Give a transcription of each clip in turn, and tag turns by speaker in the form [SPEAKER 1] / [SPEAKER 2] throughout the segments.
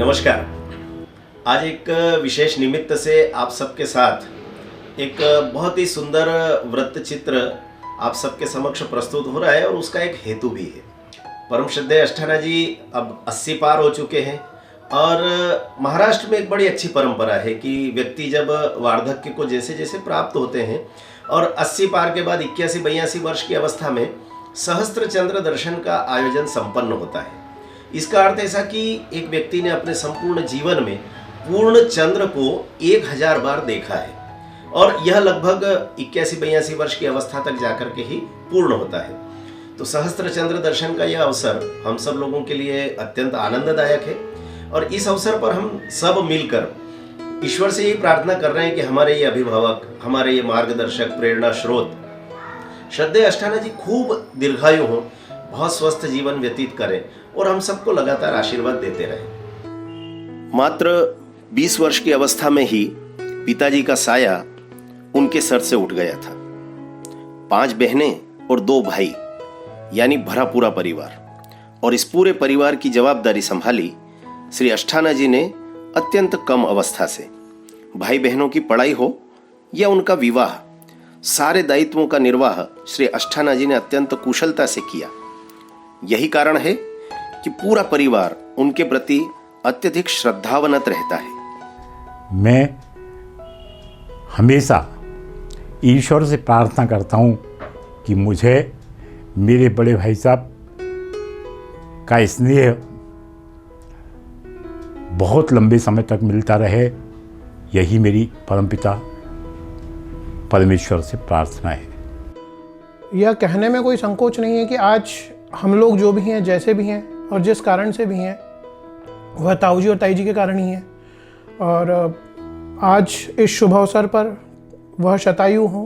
[SPEAKER 1] नमस्कार। आज एक विशेष निमित्त से आप सबके साथ एक बहुत ही सुंदर वृत्त चित्र आप सबके समक्ष प्रस्तुत हो रहा है और उसका एक हेतु भी है। परम श्रद्धेय अष्टाना जी अब 80 पार हो चुके हैं और महाराष्ट्र में एक बड़ी अच्छी परंपरा है कि व्यक्ति जब वार्धक्य को जैसे जैसे प्राप्त होते हैं और 80 पार के बाद 81-82 वर्ष की अवस्था में सहस्त्र चंद्र दर्शन का आयोजन संपन्न होता है। इसका अर्थ ऐसा कि एक व्यक्ति ने अपने संपूर्ण जीवन में पूर्ण चंद्र को 1000 बार देखा है और यह लगभग 81-82 वर्ष की अवस्था तक जाकर के ही पूर्ण होता है। तो सहस्त्र चंद्र दर्शन का यह अवसर हम सब लोगों के लिए अत्यंत आनंददायक है और इस अवसर पर हम सब मिलकर ईश्वर से यही प्रार्थना कर रहे हैं कि हमारे ये अभिभावक, हमारे ये मार्गदर्शक, प्रेरणा स्रोत श्रद्धेय अष्टाना जी खूब दीर्घायु हों, बहुत स्वस्थ जीवन व्यतीत करें और हम सबको लगातार आशीर्वाद देते रहें। मात्र 20 वर्ष की अवस्था में ही पिताजी का साया उनके सर से उठ गया था। 5 बहनें और 2 भाई, यानी भरा पूरा परिवार, और इस पूरे परिवार की जवाबदारी संभाली श्री अष्टाना जी ने अत्यंत कम अवस्था से। भाई बहनों की पढ़ाई हो या उनका विवाह, सारे दायित्वों का निर्वाह श्री अष्टाना जी ने अत्यंत कुशलता से किया। यही कारण है कि पूरा परिवार उनके प्रति अत्यधिक श्रद्धावनत रहता है।
[SPEAKER 2] मैं हमेशा ईश्वर से प्रार्थना करता हूँ कि मुझे मेरे बड़े भाई साहब का स्नेह बहुत लंबे समय तक मिलता रहे। यही मेरी परमपिता परमेश्वर से प्रार्थना है।
[SPEAKER 3] यह कहने में कोई संकोच नहीं है कि आज हम लोग जो भी हैं, जैसे भी हैं और जिस कारण से भी हैं, वह ताऊ जी और ताई जी के कारण ही है। और आज इस शुभ अवसर पर वह शतायु हों,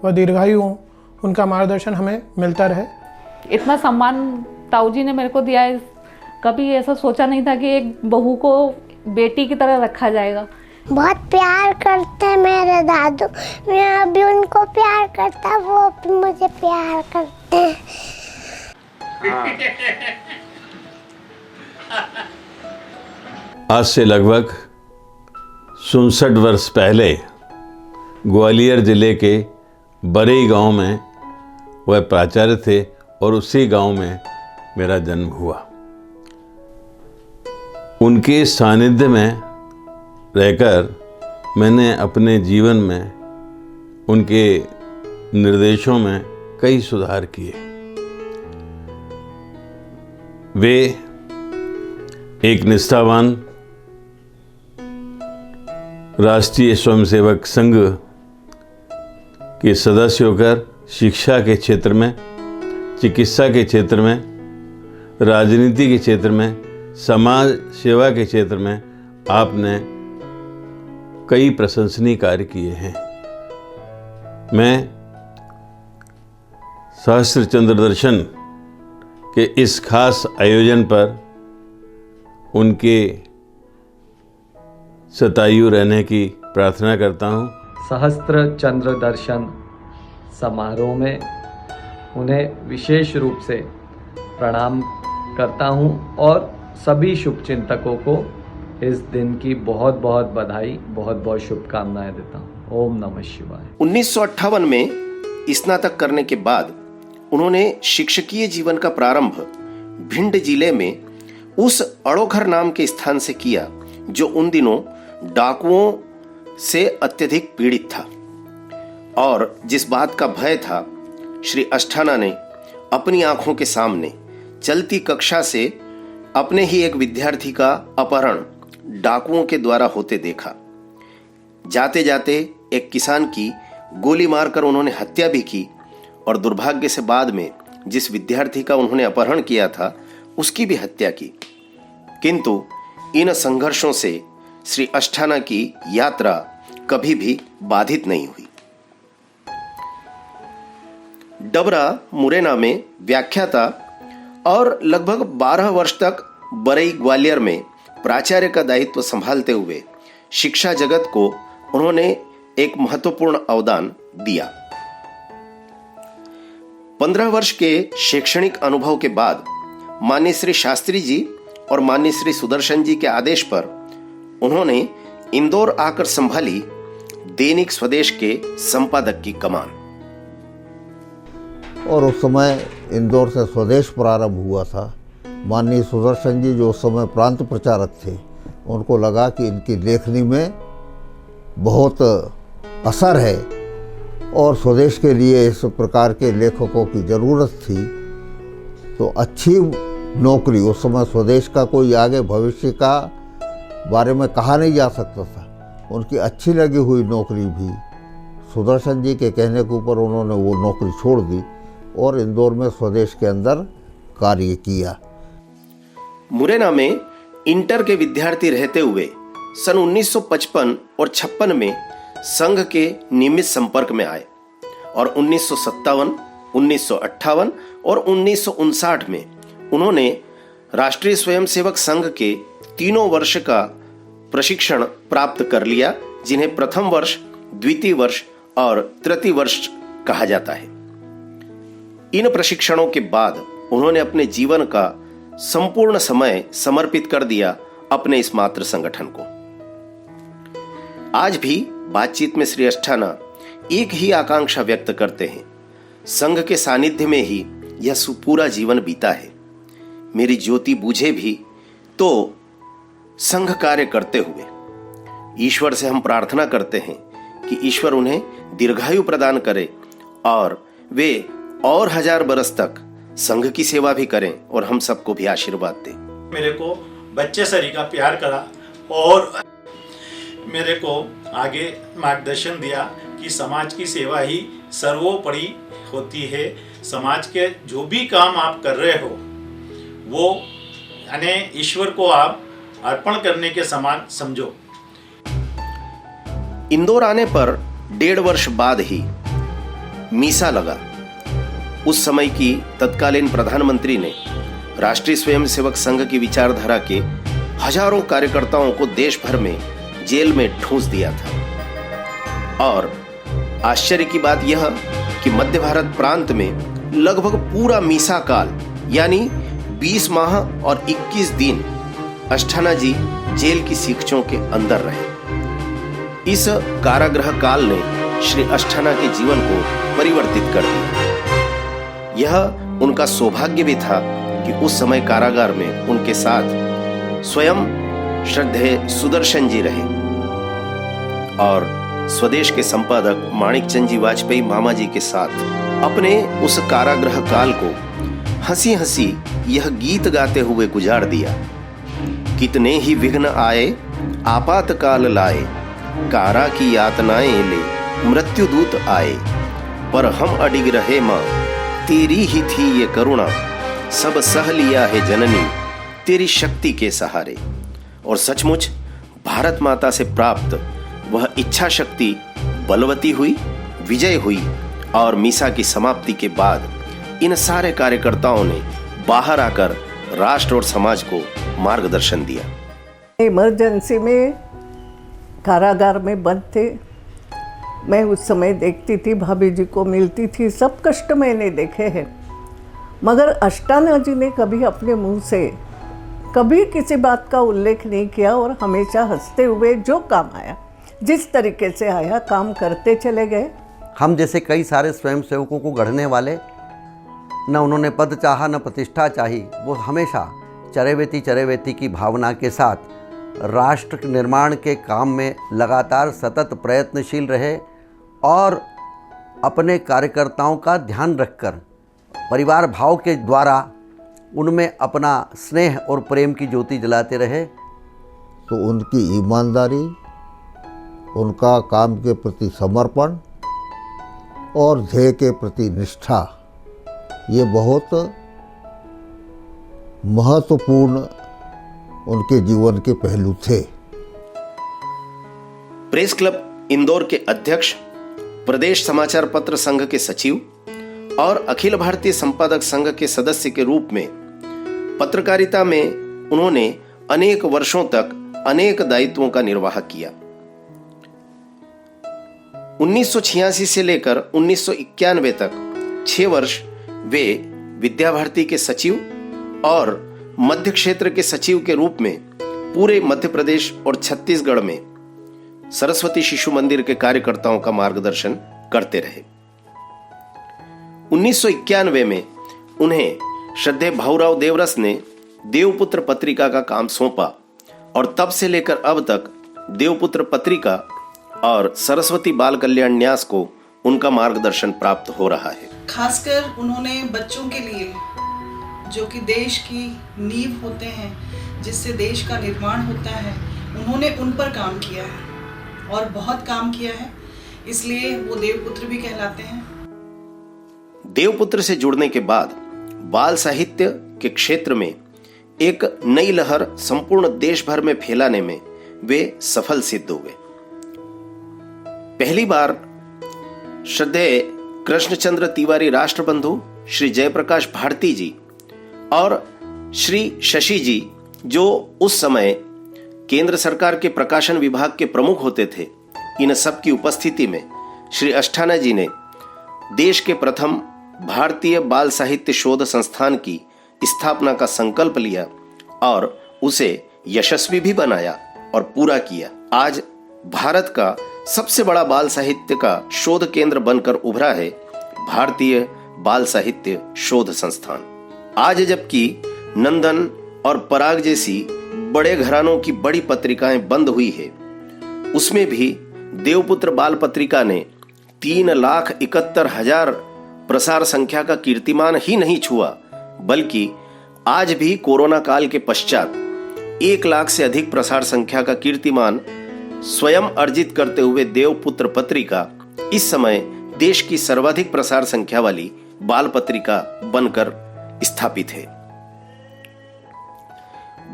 [SPEAKER 3] वह दीर्घायु हों, उनका मार्गदर्शन हमें मिलता रहे।
[SPEAKER 4] इतना सम्मान ताऊ जी ने मेरे को दिया है, कभी ऐसा सोचा नहीं था कि एक बहू को बेटी की तरह रखा जाएगा।
[SPEAKER 5] बहुत प्यार करते हैं मेरे दादू, मैं भी उनको प्यार करता, वो भी मुझे प्यार करते हैं।
[SPEAKER 6] आज से लगभग 67 वर्ष पहले ग्वालियर जिले के बरई गांव में वह प्राचार्य थे और उसी गांव में मेरा जन्म हुआ। उनके सानिध्य में रहकर मैंने अपने जीवन में उनके निर्देशों में कई सुधार किए। वे एक निष्ठावान राष्ट्रीय स्वयंसेवक संघ के सदस्य होकर शिक्षा के क्षेत्र में, चिकित्सा के क्षेत्र में, राजनीति के क्षेत्र में, समाज सेवा के क्षेत्र में आपने कई प्रशंसनीय कार्य किए हैं। मैं सहस्त्र चंद्र दर्शन के इस खास आयोजन पर उनके शतायु रहने की प्रार्थना करता हूँ।
[SPEAKER 7] सहस्त्र चंद्र दर्शन समारोह में उन्हें विशेष रूप से प्रणाम करता हूँ और सभी शुभचिंतकों को इस दिन की बहुत बहुत बधाई, बहुत बहुत शुभकामनाएं देता हूँ। ओम नमः शिवाय।
[SPEAKER 1] 1958 में स्नातक करने के बाद उन्होंने शिक्षकीय जीवन का प्रारंभ भिंड जिले में उस अड़ोघर नाम के स्थान से किया जो उन दिनों डाकुओं से अत्यधिक पीड़ित था और जिस बात का भय था, श्री अष्टाना ने अपनी आंखों के सामने चलती कक्षा से अपने ही एक विद्यार्थी का अपहरण डाकुओं के द्वारा होते देखा। जाते जाते एक किसान की गोली मारकर उन्होंने हत्या भी की और दुर्भाग्य से बाद में जिस विद्यार्थी का उन्होंने अपहरण किया था उसकी भी हत्या की। किंतु इन संघर्षों से श्री अष्टाना की यात्रा कभी भी बाधित नहीं हुई। डबरा मुरैना में व्याख्याता और लगभग 12 वर्ष तक बरई ग्वालियर में प्राचार्य का दायित्व संभालते हुए शिक्षा जगत को उन्होंने एक महत्वपूर्ण अवदान दिया। 15 वर्ष के शैक्षणिक अनुभव के बाद मान्य श्री शास्त्री जी और माननीय श्री सुदर्शन जी के आदेश पर उन्होंने इंदौर आकर संभाली दैनिक स्वदेश के संपादक की कमान।
[SPEAKER 8] और उस समय इंदौर से स्वदेश प्रारंभ हुआ था। माननीय सुदर्शन जी जो उस समय प्रांत प्रचारक थे, उनको लगा कि इनकी लेखनी में बहुत असर है और स्वदेश के लिए इस प्रकार के लेखकों की ज़रूरत थी। तो अच्छी नौकरी, उस समय स्वदेश का कोई आगे भविष्य का बारे में कहा नहीं जा सकता था, उनकी अच्छी लगी हुई नौकरी भी सुदर्शन जी के कहने के ऊपर उन्होंने वो नौकरी छोड़ दी और इंदौर में स्वदेश के अंदर कार्य किया।
[SPEAKER 1] मुरैना में इंटर के विद्यार्थी रहते हुए सन 1955 और 56 में संघ के नियमित संपर्क में आए और 1957, 1958 और 1959 में उन्होंने राष्ट्रीय स्वयंसेवक संघ के 3 वर्ष का प्रशिक्षण प्राप्त कर लिया, जिन्हें प्रथम वर्ष, द्वितीय वर्ष और तृतीय वर्ष कहा जाता है। इन प्रशिक्षणों के बाद उन्होंने अपने जीवन का संपूर्ण समय समर्पित कर दिया अपने इस मातृ संगठन को। आज भी बातचीत में श्री अष्टाना एक ही आकांक्षा व्यक्त करते हैं, संघ के सानिध्य में ही यह पूरा जीवन बीता है। मेरी ज्योति बुझे भी तो संघ कार्य करते हुए। ईश्वर से हम प्रार्थना करते हैं कि ईश्वर उन्हें दीर्घायु प्रदान करे और वे और 1000 बरस तक संघ की सेवा भी करें और हम सबको भी आशीर्वाद दें।
[SPEAKER 9] मेरे को बच्चे सरी का प्यार करा और मेरे को आगे मार्गदर्शन दिया कि समाज की सेवा ही सर्वोपरि होती है। समाज के जो भी काम आप कर रहे हो वो यानी ईश्वर को आप अर्पण करने के समान समझो।
[SPEAKER 1] इंदौर आने पर 1.5 वर्ष बाद ही मीसा लगा। उस समय की तत्कालीन प्रधानमंत्री ने राष्ट्रीय स्वयंसेवक संघ की विचारधारा के हजारों कार्यकर्ताओं को देश भर में जेल में ठूंस दिया था। और आश्चर्य की बात यह कि मध्य भारत प्रांत में लगभग पूरा मीसा काल यानी 20 माह और 21 दिन अष्टाना जी जेल की सीखचों के अंदर रहे। इस कारागृह काल ने श्री अष्टाना के जीवन को परिवर्तित कर दिया। यह उनका सौभाग्य भी था कि उस समय कारागार में उनके साथ स्वयं श्रद्धेय सुदर्शन जी रहे और स्वदेश के संपादक माणिकचंद जी वाजपेयी मामा जी के साथ अपने उस कारागृह काल को हंसी हंसी यह गीत गाते हुए गुजार दिया। कितने ही विघ्न आए आपातकाल लाए, कारा की यातनाएं ले मृत्युदूत आए, पर हम अडिग रहे मां तेरी ही थी ये करुणा, सब सह लिया है जननी तेरी शक्ति के सहारे। और सचमुच भारत माता से प्राप्त वह इच्छा शक्ति बलवती हुई, विजय हुई और मीसा की समाप्ति के बाद इन सारे कार्यकर्ताओं ने बाहर आकर राष्ट्र और समाज को मार्गदर्शन दिया।
[SPEAKER 10] इमरजेंसी में कारागार में बंद थे। मैं उस समय देखती थी, भाभी जी को मिलती थी, सब कष्ट मैंने देखे हैं, मगर अष्टाना जी ने कभी अपने मुंह से कभी किसी बात का उल्लेख नहीं किया और हमेशा हंसते हुए जो काम आया, जिस तरीके से आया, काम करते चले गए।
[SPEAKER 11] हम जैसे कई सारे स्वयंसेवकों को गढ़ने वाले, न उन्होंने पद चाहा न प्रतिष्ठा चाही, वो हमेशा चरेवेती की भावना के साथ राष्ट्र निर्माण के काम में लगातार सतत प्रयत्नशील रहे और अपने कार्यकर्ताओं का ध्यान रखकर परिवार भाव के द्वारा उनमें अपना स्नेह और प्रेम की ज्योति जलाते रहे।
[SPEAKER 8] तो उनकी ईमानदारी, उनका काम के प्रति समर्पण और ध्येय के प्रति निष्ठा, ये बहुत महत्वपूर्ण उनके जीवन के पहलू थे।
[SPEAKER 1] प्रेस क्लब इंदौर के अध्यक्ष, प्रदेश समाचार पत्र संघ के सचिव और अखिल भारतीय संपादक संघ के सदस्य के रूप में पत्रकारिता में उन्होंने अनेक वर्षों तक अनेक दायित्वों का निर्वाह किया। 1986 से लेकर 1991 तक 6 वर्ष वे विद्या भारती के सचिव और मध्य क्षेत्र के सचिव के रूप में पूरे मध्य प्रदेश और छत्तीसगढ़ में सरस्वती शिशु मंदिर के कार्यकर्ताओं का मार्गदर्शन करते रहे। 1991 में उन्हें श्रद्धेय भाऊराव देवरस ने देवपुत्र पत्रिका का काम सौंपा और तब से लेकर अब तक देवपुत्र पत्रिका और सरस्वती बाल कल्याण न्यास को उनका मार्गदर्शन प्राप्त हो रहा है।
[SPEAKER 12] खासकर उन्होंने बच्चों के लिए, जो कि देश की नींव होते हैं, जिससे देश का निर्माण होता है, उन्होंने उन पर काम किया है और बहुत काम किया है, इसलिए वो देवपुत्र भी कहलाते हैं।
[SPEAKER 1] देवपुत्र से जुड़ने के बाद बाल साहित्य के क्षेत्र में एक नई लहर संपूर्ण देश भर में फैलाने में वे सफल सिद्ध हुए। पहली बार श्रद्धेय कृष्णचंद्र तिवारी राष्ट्रबंधु श्री जयप्रकाश भारती जी और श्री शशि जी, जो उस समय केंद्र सरकार के प्रकाशन विभाग के प्रमुख होते थे, इन सब की उपस्थिति में श्री अष्टाना जी ने देश के प्रथम भारतीय बाल साहित्य शोध संस्थान की स्थापना का संकल्प लिया और उसे यशस्वी भी बनाया और पूरा किया। आज भारत का सबसे बड़ा बाल साहित्य का शोध केंद्र बनकर उभरा है भारतीय बाल साहित्य शोध संस्थान। आज जबकि नंदन और पराग जैसी बड़े घरानों की बड़ी पत्रिकाएं बंद हुई है, उसमें भी देवपुत्र बाल पत्रिका ने 3,71,000 प्रसार संख्या का कीर्तिमान ही नहीं छुआ, बल्कि आज भी कोरोना काल के पश्चात 1 लाख से अधिक प्रसार संख्या का कीर्तिमान स्वयं अर्जित करते हुए देवपुत्र पत्रिका इस समय देश की सर्वाधिक प्रसार संख्या वाली बाल पत्रिका बनकर स्थापित है।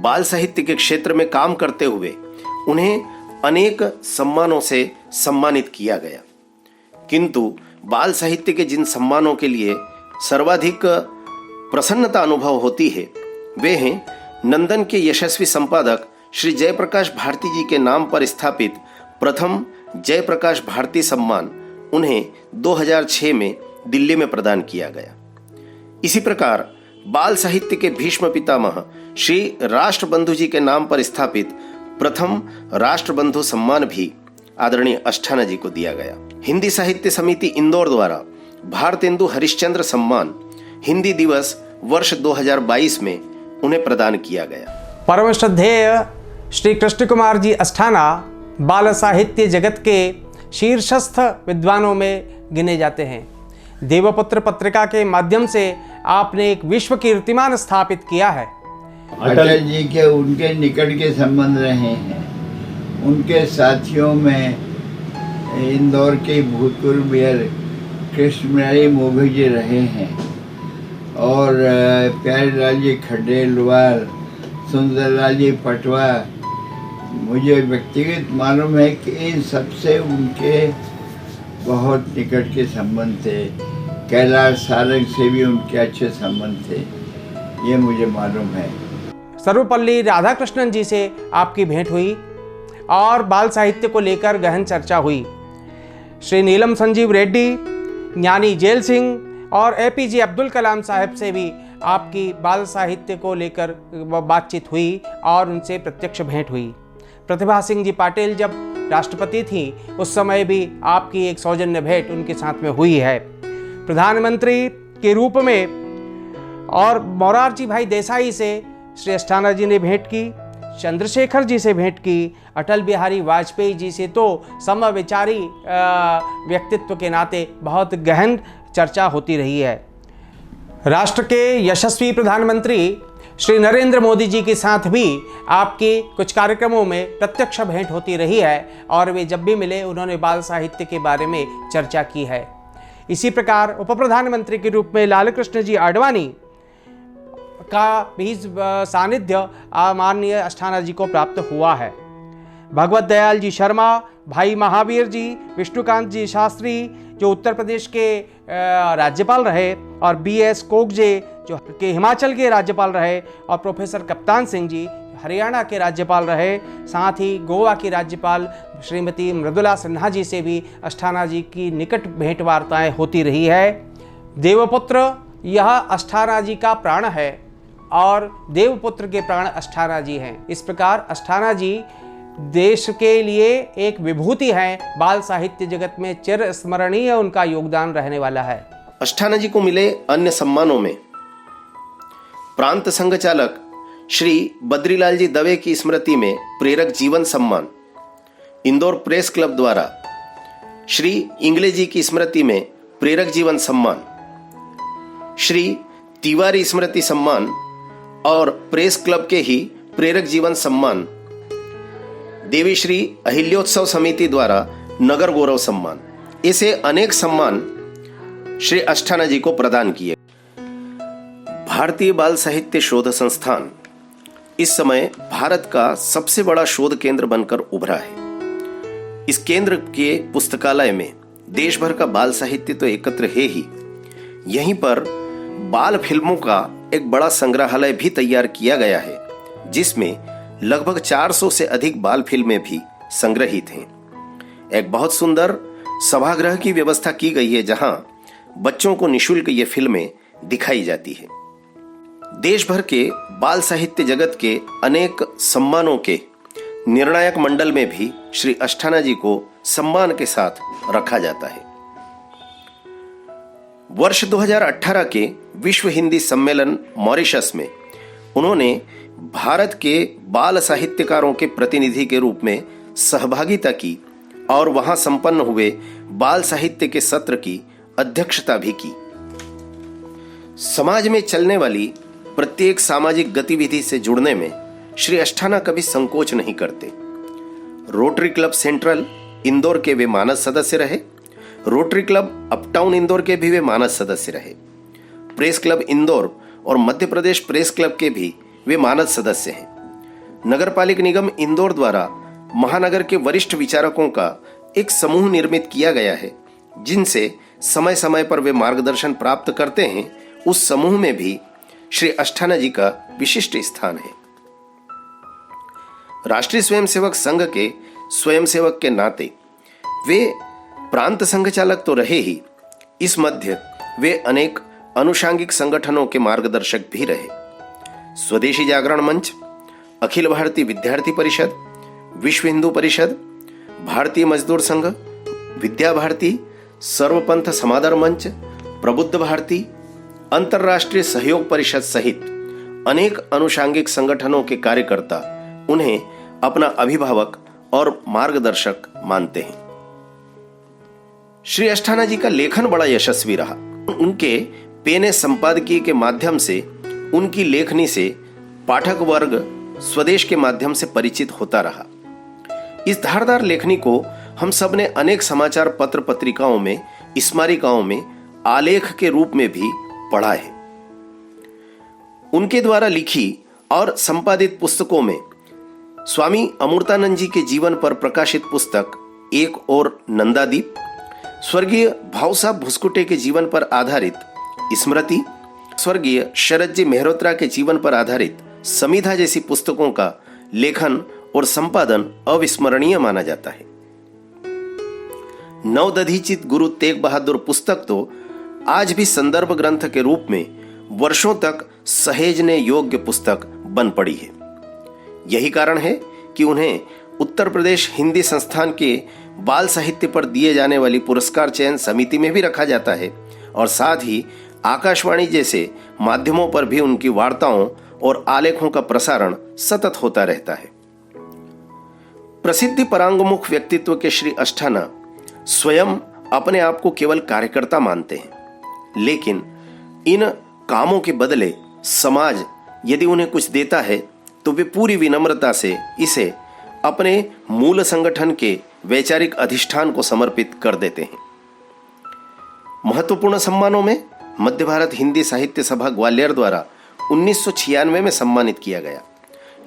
[SPEAKER 1] बाल साहित्य के क्षेत्र में काम करते हुए उन्हें अनेक सम्मानों से सम्मानित किया गया, किंतु बाल साहित्य के जिन सम्मानों के लिए सर्वाधिक प्रसन्नता अनुभव होती है, वे हैं नंदन के यशस्वी संपादक श्री जयप्रकाश भारती जी के नाम पर स्थापित प्रथम जयप्रकाश भारती सम्मान उन्हें 2006 में दिल्ली में प्रदान किया गया। इसी प्रकार बाल साहित्य के भीष्म पितामह श्री राष्ट्रबंधु जी के नाम पर स्थापित प्रथम राष्ट्रबंधु सम्मान भी आदरणीय अष्टाना जी को दिया गया। हिंदी साहित्य समिति इंदौर द्वारा भारतेंदु हरिश्चंद्र सम्मान हिंदी दिवस वर्ष 2022 में उन्हें प्रदान किया गया।
[SPEAKER 13] परम श्रद्धेय श्री कृष्ण कुमार जी अष्टाना बाल साहित्य जगत के शीर्षस्थ विद्वानों में गिने जाते हैं। देवपुत्र पत्रिका के माध्यम से आपने एक विश्व कीर्तिमान स्थापित किया है।
[SPEAKER 14] अटल जी के उनके निकट के संबंध रहे हैं। उनके साथियों में इंदौर के भूतपूर्व मेयर कृष्णमुरारी मोघे जी रहे हैं और प्यारेलाल जी खंडेलवाल, सुंदरलाल जी पटवा। मुझे व्यक्तिगत मालूम है कि इन सबसे उनके बहुत निकट के संबंध थे। कैलाश सारंग से भी उनके अच्छे संबंध थे, ये मुझे मालूम है।
[SPEAKER 13] सर्वपल्ली राधाकृष्णन जी से आपकी भेंट हुई और बाल साहित्य को लेकर गहन चर्चा हुई। श्री नीलम संजीव रेड्डी, ज्ञानी जेल सिंह और एपीजे अब्दुल कलाम साहब से भी आपकी बाल साहित्य को लेकर बातचीत हुई और उनसे प्रत्यक्ष भेंट हुई। प्रतिभा सिंह जी पाटिल जब राष्ट्रपति थी उस समय भी आपकी एक सौजन्य भेंट उनके साथ में हुई है। प्रधानमंत्री के रूप में और मोरारजी भाई देसाई से श्री अष्टाना जी ने भेंट की, चंद्रशेखर जी से भेंट की, अटल बिहारी वाजपेयी जी से तो समविचारी व्यक्तित्व के नाते बहुत गहन चर्चा होती रही है। राष्ट्र के यशस्वी प्रधानमंत्री श्री नरेंद्र मोदी जी के साथ भी आपकी कुछ कार्यक्रमों में प्रत्यक्ष भेंट होती रही है और वे जब भी मिले उन्होंने बाल साहित्य के बारे में चर्चा की है। इसी प्रकार उप प्रधानमंत्री के रूप में लाल कृष्ण जी आडवाणी का भी सानिध्य माननीय अष्टाना जी को प्राप्त हुआ है। भगवत दयाल जी शर्मा, भाई महावीर जी, विष्णुकांत जी शास्त्री जो उत्तर प्रदेश के राज्यपाल रहे और BS कोकजे जो के हिमाचल के राज्यपाल रहे और प्रोफेसर कप्तान सिंह जी हरियाणा के राज्यपाल रहे, साथ ही गोवा की राज्यपाल श्रीमती मृदुला सिन्हा जी से भी अष्टाना जी की निकट भेंट वार्ताएँ होती रही है। देवपुत्र यह अष्टाना जी का प्राण है और देवपुत्र के प्राण अष्टाना जी हैं। इस प्रकार अष्टाना जी देश के लिए एक विभूति हैं। बाल साहित्य जगत में चिर स्मरणीय उनका योगदान रहने वाला है।
[SPEAKER 1] अष्टाना जी को मिले अन्य सम्मानों में प्रांत संघ चालक श्री बद्रीलाल जी दवे की स्मृति में प्रेरक जीवन सम्मान, इंदौर प्रेस क्लब द्वारा श्री इंगले जी की स्मृति में प्रेरक जीवन सम्मान, श्री तिवारी स्मृति सम्मान और प्रेस क्लब के ही प्रेरक जीवन सम्मान, देवी श्री अहिल्योत्सव समिति द्वारा नगर गौरव सम्मान, ऐसे अनेक सम्मान श्री अष्टाना जी को प्रदान किए। भारतीय बाल साहित्य शोध संस्थान इस समय भारत का सबसे बड़ा शोध केंद्र बनकर उभरा है। इस केंद्र के पुस्तकालय में देश भर का बाल साहित्य तो एकत्र है ही, यहीं पर बाल फिल्मों का एक बड़ा संग्रहालय भी तैयार किया गया है, जिसमें लगभग 400 से अधिक बाल फिल्में भी संग्रहित हैं। एक बहुत सुंदर सभागृह की व्यवस्था की गई है, जहां बच्चों को निःशुल्क ये फिल्में दिखाई जाती है। देश भर के बाल साहित्य जगत के अनेक सम्मानों के निर्णायक मंडल में भी श्री अष्टाना जी को सम्मान के साथ रखा जाता है। वर्ष 2018 के विश्व हिंदी सम्मेलन मॉरिशस में उन्होंने भारत के बाल साहित्यकारों के प्रतिनिधि के रूप में सहभागिता की और वहां संपन्न हुए बाल साहित्य के सत्र की अध्यक्षता भी की। समाज में चलने वाली प्रत्येक सामाजिक गतिविधि से जुड़ने में श्री अष्टाना कभी संकोच नहीं करते। रोटरी क्लब सेंट्रल इंदौर के वे मानद सदस्य रहे। रोटरी क्लब अपटाउन इंदौर के भी वे मानद सदस्य रहे। प्रेस क्लब इंदौर और मध्य प्रदेश प्रेस क्लब के भी वे मानद सदस्य हैं। नगरपालिक निगम इंदौर द्वारा महानगर के वरिष्ठ विचारकों का एक समूह निर्मित किया गया है, जिनसे समय समय पर वे मार्गदर्शन प्राप्त करते हैं। उस समूह में भी श्री अष्टाना जी का विशिष्ट स्थान है। राष्ट्रीय स्वयंसेवक संघ के स्वयंसेवक के नाते वे प्रांत संघ चालक तो रहे ही, इस मध्य वे अनेक अनुषांगिक संगठनों के मार्गदर्शक भी रहे। स्वदेशी जागरण मंच, अखिल भारतीय विद्यार्थी परिषद, विश्व हिंदू परिषद, भारतीय मजदूर संघ, विद्या भारती, सर्वपंथ समादर मंच, प्रबुद्ध भारती, अंतर्राष्ट्रीय सहयोग परिषद सहित अनेक अनुषांगिक संगठनों के कार्यकर्ता उन्हें अपना अभिभावक और मार्गदर्शक मानते हैं। श्री अष्टाना जी का लेखन बड़ा यशस्वी रहा। उनके पेने संपादकीय के माध्यम से उनकी लेखनी से पाठक वर्ग स्वदेश के माध्यम से परिचित होता रहा। इस धारदार लेखनी को हम सब ने अनेक समाचार पत्र पत्रिकाओं में, स्मारिकाओं में आलेख के रूप में भी पढ़ा है। उनके द्वारा लिखी और संपादित पुस्तकों में स्वामी अमृतानंद जी के जीवन पर प्रकाशित पुस्तक एक और नंदादीप, स्वर्गीय भाऊ साहब भुस्कुटे के जीवन पर आधारित स्मृति, स्वर्गीय शरद जी मेहरोत्रा के जीवन पर आधारित समिधा जैसी पुस्तकों का लेखन और संपादन अविस्मरणीय माना जाता है। नवदधिचित गुरु तेग बहादुर पुस्तक तो आज भी संदर्भ ग्रंथ के रूप में वर्षों तक सहेजने योग्य पुस्तक बन पड़ी है। यही कारण है कि उन्हें उत्तर प्रदेश हिंदी संस्थान के बाल साहित्य पर दिए जाने वाली पुरस्कार चयन समिति में भी रखा जाता है और साथ ही आकाशवाणी जैसे माध्यमों पर भी उनकी वार्ताओं और आलेखों का प्रसारण सतत होता रहता है। प्रसिद्धि परांगमुख व्यक्तित्व के श्री अष्टाना स्वयं अपने आप को केवल कार्यकर्ता मानते हैं, लेकिन इन कामों के बदले समाज यदि उन्हें कुछ देता है तो वे पूरी विनम्रता से इसे अपने मूल संगठन के वैचारिक अधिष्ठान को समर्पित कर देते हैं। महत्वपूर्ण सम्मानों में मध्य भारत हिंदी साहित्य सभा ग्वालियर द्वारा 1996 में सम्मानित किया गया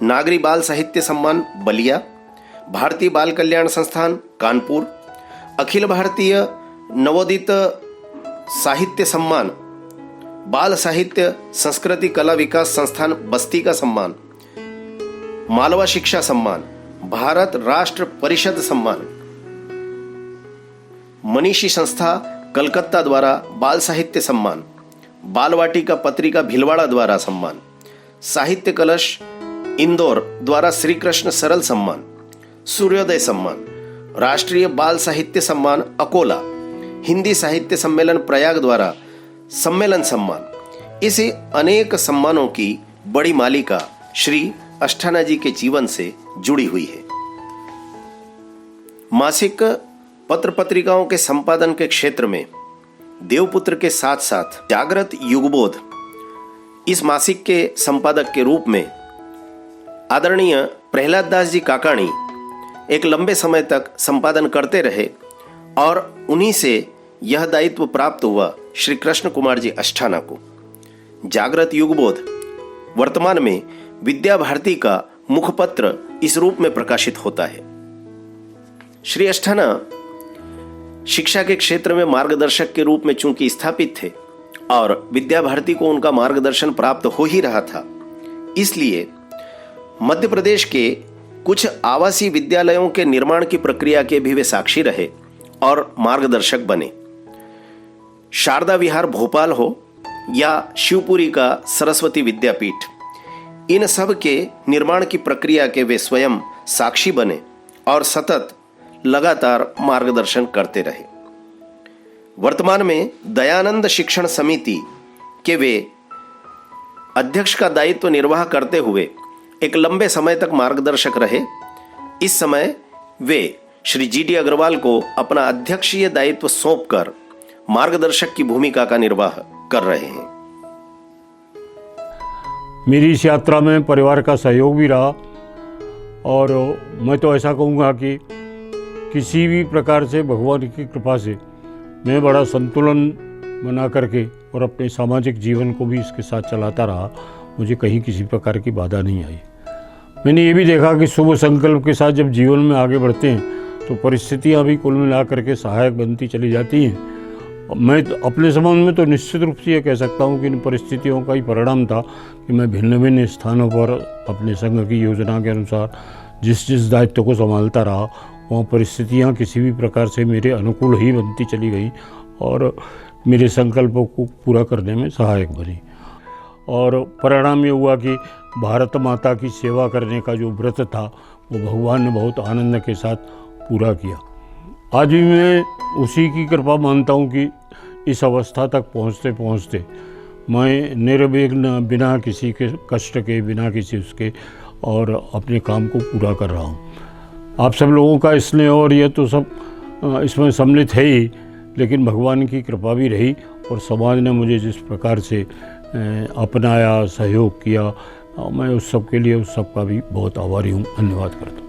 [SPEAKER 1] नागरी बाल साहित्य सम्मान बलिया, भारतीय बाल कल्याण संस्थान कानपुर, अखिल भारतीय नवोदित साहित्य सम्मान, बाल साहित्य संस्कृति कला विकास संस्थान बस्ती का सम्मान, मालवा शिक्षा सम्मान, भारत राष्ट्र परिषद सम्मान, मनीषी संस्था कलकत्ता द्वारा बाल साहित्य सम्मान, बाल वाटिका पत्रिका भिलवाड़ा द्वारा सम्मान, साहित्य कलश इंदौर द्वारा श्री कृष्ण सरल सम्मान, सूर्योदय सम्मान, राष्ट्रीय बाल साहित्य सम्मान अकोला, हिंदी साहित्य सम्मेलन प्रयाग द्वारा सम्मेलन सम्मान, इसे अनेक सम्मानों की बड़ी मालिका श्री अष्टाना जी के जीवन से जुड़ी हुई है। मासिक पत्र पत्रिकाओं के संपादन के क्षेत्र में देवपुत्र के साथ साथ जागृत युगबोध इस मासिक के संपादक के रूप में आदरणीय प्रहलाद दास जी काकाणी एक लंबे समय तक संपादन करते रहे और उन्हीं से यह दायित्व प्राप्त हुआ श्री कृष्ण कुमार जी अष्टाना को। जागृत युगबोध वर्तमान में विद्या भारती का मुखपत्र इस रूप में प्रकाशित होता है। श्री अष्टाना शिक्षा के क्षेत्र में मार्गदर्शक के रूप में चूंकि स्थापित थे और विद्या भारती को उनका मार्गदर्शन प्राप्त हो ही रहा था, इसलिए मध्य प्रदेश के कुछ आवासीय विद्यालयों के निर्माण की प्रक्रिया के भी वे साक्षी रहे और मार्गदर्शक बने। शारदा विहार भोपाल हो या शिवपुरी का सरस्वती विद्यापीठ, इन सब के निर्माण की प्रक्रिया के वे स्वयं साक्षी बने और सतत लगातार मार्गदर्शन करते रहे। वर्तमान में दयानंद शिक्षण समिति के वे अध्यक्ष का दायित्व निर्वाह करते हुए एक लंबे समय तक मार्गदर्शक रहे। इस समय वे श्री जी.डी. अग्रवाल को अपना अध्यक्षीय दायित्व सौंपकर मार्गदर्शक की भूमिका का निर्वाह कर रहे हैं।
[SPEAKER 2] मेरी इस यात्रा में परिवार का सहयोग भी रहा और मैं तो ऐसा कहूँगा कि किसी भी प्रकार से भगवान की कृपा से मैं बड़ा संतुलन बना करके और अपने सामाजिक जीवन को भी इसके साथ चलाता रहा। मुझे कहीं किसी प्रकार की बाधा नहीं आई। मैंने ये भी देखा कि शुभ संकल्प के साथ जब जीवन में आगे बढ़ते हैं तो परिस्थितियाँ भी कुल मिला करके सहायक बनती चली जाती हैं। मैं तो अपने संबंध में तो निश्चित रूप से ये कह सकता हूँ कि इन परिस्थितियों का ही परिणाम था कि मैं भिन्न भिन्न स्थानों पर अपने संघ की योजना के अनुसार जिस जिस दायित्व को संभालता रहा, वहाँ परिस्थितियाँ किसी भी प्रकार से मेरे अनुकूल ही बनती चली गई और मेरे संकल्पों को पूरा करने में सहायक बनी। और परिणाम ये हुआ कि भारत माता की सेवा करने का जो व्रत था वो भगवान ने बहुत आनंद के साथ पूरा किया। आज भी मैं उसी की कृपा मानता हूँ कि इस अवस्था तक पहुँचते पहुँचते मैं निर्विघ्न, बिना किसी के कष्ट के, बिना किसी उसके, और अपने काम को पूरा कर रहा हूँ। आप सब लोगों का स्नेह और ये तो सब इसमें सम्मिलित है ही, लेकिन भगवान की कृपा भी रही और समाज ने मुझे जिस प्रकार से अपनाया, सहयोग किया, मैं उस सब के लिए उस सब का भी बहुत आभारी हूँ। धन्यवाद करता हूँ।